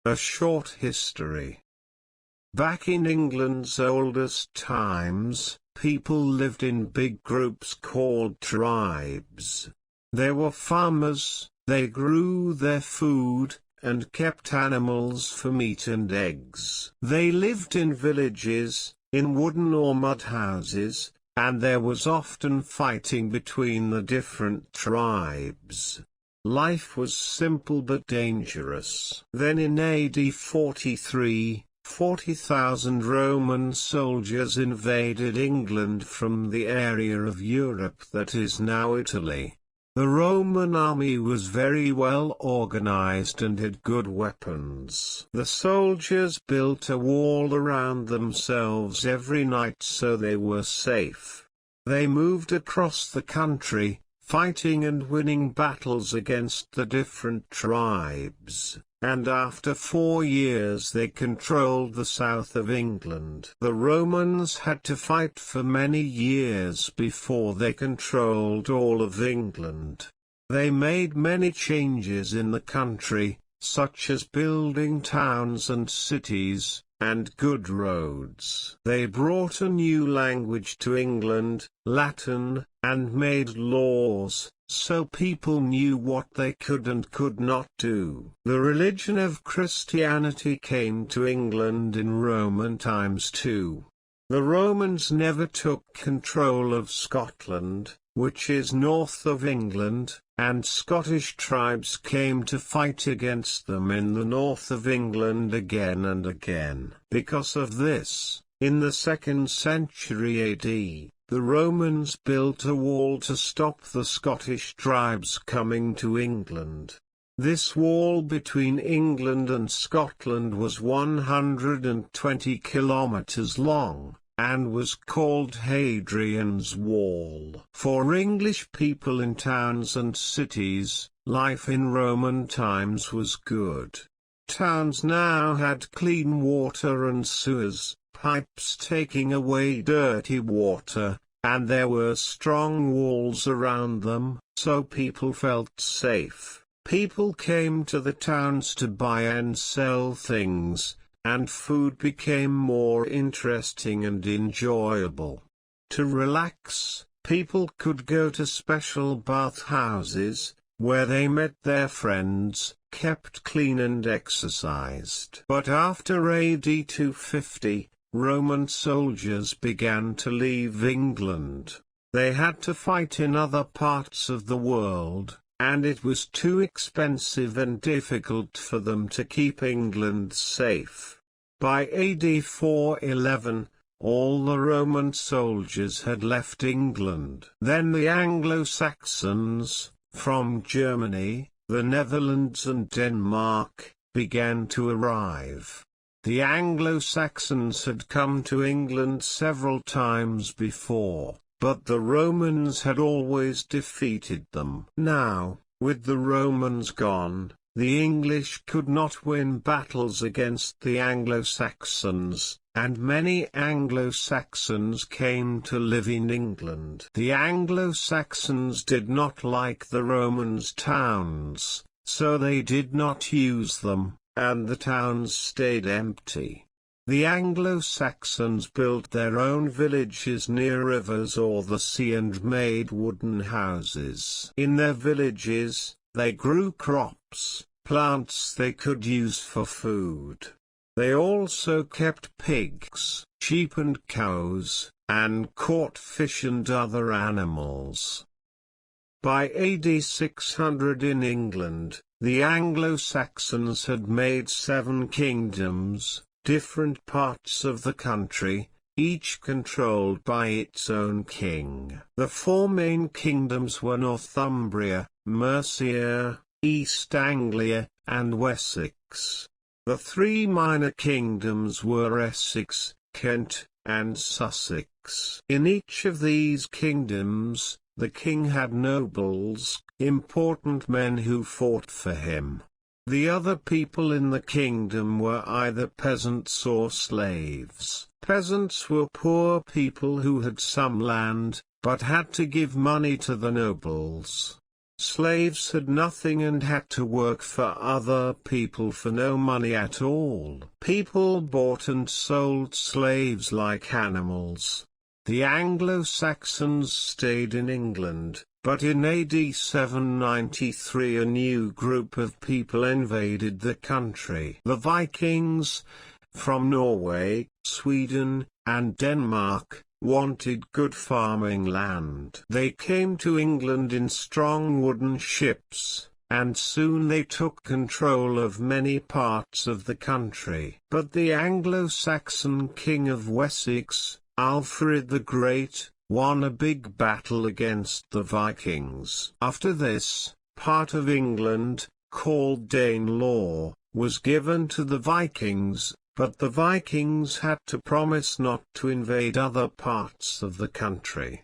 A short history. Back in England's oldest times, people lived in big groups called tribes. They were farmers, they grew their food, and kept animals for meat and eggs. They lived in villages, in wooden or mud houses, and there was often fighting between the different tribes. Life was simple but dangerous. Then in AD 43, 40,000 Roman soldiers invaded England from the area of Europe that is now Italy. The Roman army was very well organized and had good weapons. The soldiers built a wall around themselves every night so they were safe. They moved across the country, fighting and winning battles against the different tribes, and after 4 years they controlled the south of England. The Romans had to fight for many years before they controlled all of England. They made many changes in the country, such as building towns and cities, and good roads. They brought a new language to England, Latin, and made laws, so people knew what they could and could not do. The religion of Christianity came to England in Roman times too. The Romans never took control of Scotland, which is north of England, and Scottish tribes came to fight against them in the north of England again and again. Because of this, in the 2nd century AD, the Romans built a wall to stop the Scottish tribes coming to England. This wall between England and Scotland was 120 kilometers long, and was called Hadrian's Wall. For English people in towns and cities, life in Roman times was good. Towns now had clean water and sewers, pipes taking away dirty water, and there were strong walls around them, so people felt safe. People came to the towns to buy and sell things, and food became more interesting and enjoyable. To relax, people could go to special bathhouses, where they met their friends, kept clean and exercised. But after AD 250, Roman soldiers began to leave England. They had to fight in other parts of the world, and it was too expensive and difficult for them to keep England safe. By AD 411, all the Roman soldiers had left England. Then the Anglo-Saxons, from Germany, the Netherlands and Denmark, began to arrive. The Anglo-Saxons had come to England several times before, but the Romans had always defeated them. Now, with the Romans gone, the English could not win battles against the Anglo-Saxons, and many Anglo-Saxons came to live in England. The Anglo-Saxons did not like the Romans' towns, so they did not use them, and the towns stayed empty. The Anglo-Saxons built their own villages near rivers or the sea and made wooden houses. In their villages, they grew crops, plants they could use for food. They also kept pigs, sheep and cows, and caught fish and other animals. By AD 600 in England, the Anglo-Saxons had made 7 kingdoms, different parts of the country, each controlled by its own king. The 4 main kingdoms were Northumbria, Mercia, East Anglia, and Wessex. The 3 minor kingdoms were Essex, Kent, and Sussex. In each of these kingdoms, the king had nobles, important men who fought for him. The other people in the kingdom were either peasants or slaves. Peasants were poor people who had some land, but had to give money to the nobles. Slaves had nothing and had to work for other people for no money at all. People bought and sold slaves like animals. The Anglo-Saxons stayed in England, but in AD 793 a new group of people invaded the country. The Vikings, from Norway, Sweden, and Denmark, wanted good farming land. They came to England in strong wooden ships, and soon they took control of many parts of the country. But the Anglo-Saxon king of Wessex, Alfred the Great, won a big battle against the Vikings. After this, part of England, called Danelaw, was given to the Vikings, but the Vikings had to promise not to invade other parts of the country.